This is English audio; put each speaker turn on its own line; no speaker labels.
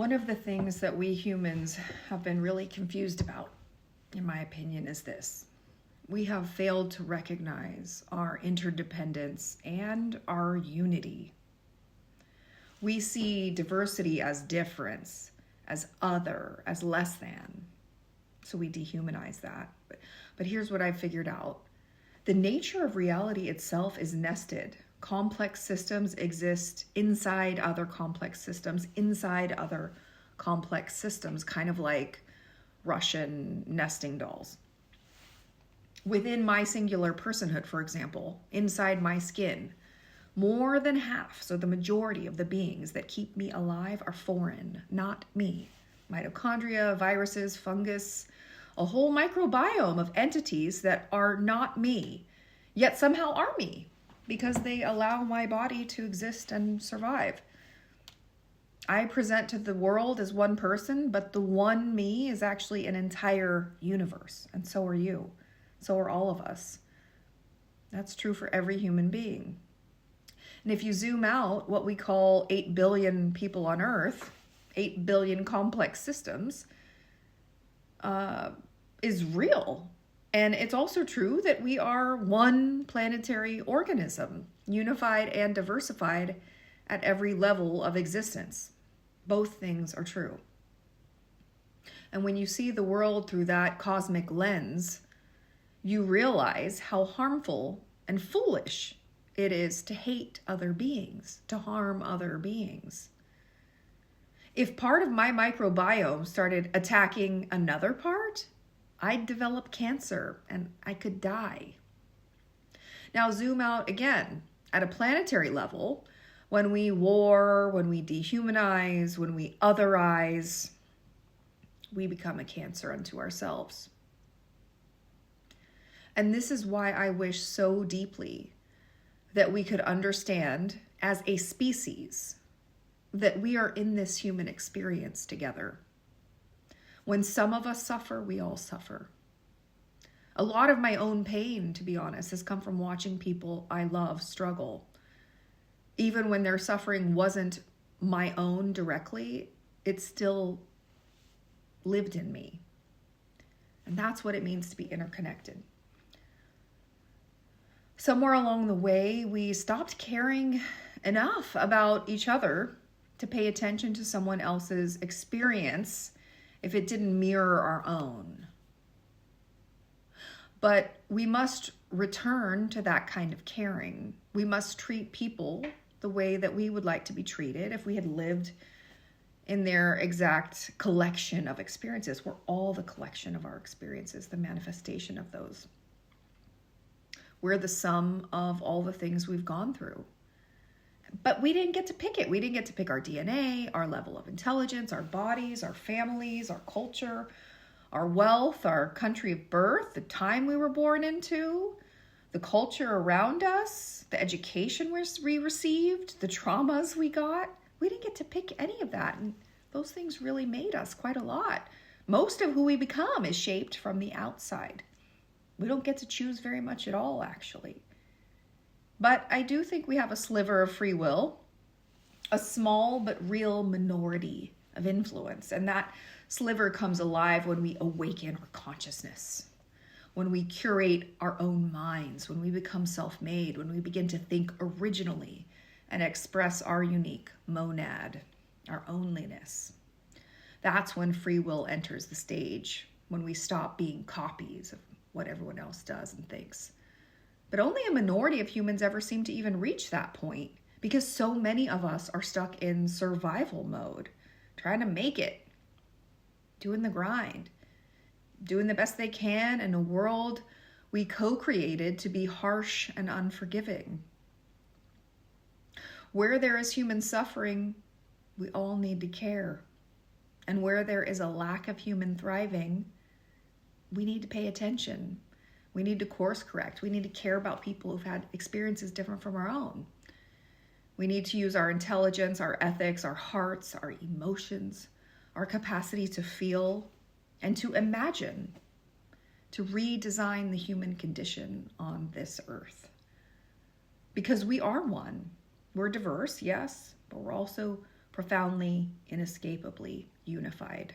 One of the things that we humans have been really confused about, in my opinion, is this. We have failed to recognize our interdependence and our unity. We see diversity as difference, as other, as less than. So we dehumanize that. But here's what I've figured out. The nature of reality itself is nested. Complex systems exist inside other complex systems, inside other complex systems, kind of like Russian nesting dolls. Within my singular personhood, for example, inside my skin, more than half, so the majority of the beings that keep me alive are foreign, not me. Mitochondria, viruses, fungus, a whole microbiome of entities that are not me, yet somehow are me, because they allow my body to exist and survive. I present to the world as one person, but the one me is actually an entire universe, and so are you. So are all of us. That's true for every human being. And if you zoom out, what we call 8 billion people on Earth, 8 billion complex systems, is real. And it's also true that we are one planetary organism, unified and diversified at every level of existence. Both things are true. And when you see the world through that cosmic lens, you realize how harmful and foolish it is to hate other beings, to harm other beings. If part of my microbiome started attacking another part, I'd develop cancer and I could die. Now zoom out again. At a planetary level, when we war, when we dehumanize, when we otherize, we become a cancer unto ourselves. And this is why I wish so deeply that we could understand as a species that we are in this human experience together. When some of us suffer, we all suffer. A lot of my own pain, to be honest, has come from watching people I love struggle. Even when their suffering wasn't my own directly, it still lived in me. And that's what it means to be interconnected. Somewhere along the way, we stopped caring enough about each other to pay attention to someone else's experience if it didn't mirror our own. But we must return to that kind of caring. We must treat people the way that we would like to be treated if we had lived in their exact collection of experiences. We're all the collection of our experiences, the manifestation of those. We're the sum of all the things we've gone through. But we didn't get to pick it. We didn't get to pick our DNA, our level of intelligence, our bodies, our families, our culture, our wealth, our country of birth, the time we were born into, the culture around us, the education we received, the traumas we got. We didn't get to pick any of that. And those things really made us quite a lot. Most of who we become is shaped from the outside. We don't get to choose very much at all, actually. But I do think we have a sliver of free will, a small but real minority of influence. And that sliver comes alive when we awaken our consciousness, when we curate our own minds, when we become self-made, when we begin to think originally and express our unique monad, our ownliness. That's when free will enters the stage, when we stop being copies of what everyone else does and thinks. But only a minority of humans ever seem to even reach that point because so many of us are stuck in survival mode, trying to make it, doing the grind, doing the best they can in a world we co-created to be harsh and unforgiving. Where there is human suffering, we all need to care. And where there is a lack of human thriving, we need to pay attention. We need to course correct. We need to care about people who've had experiences different from our own. We need to use our intelligence, our ethics, our hearts, our emotions, our capacity to feel and to imagine, to redesign the human condition on this earth. Because we are one. We're diverse, yes, but we're also profoundly, inescapably unified.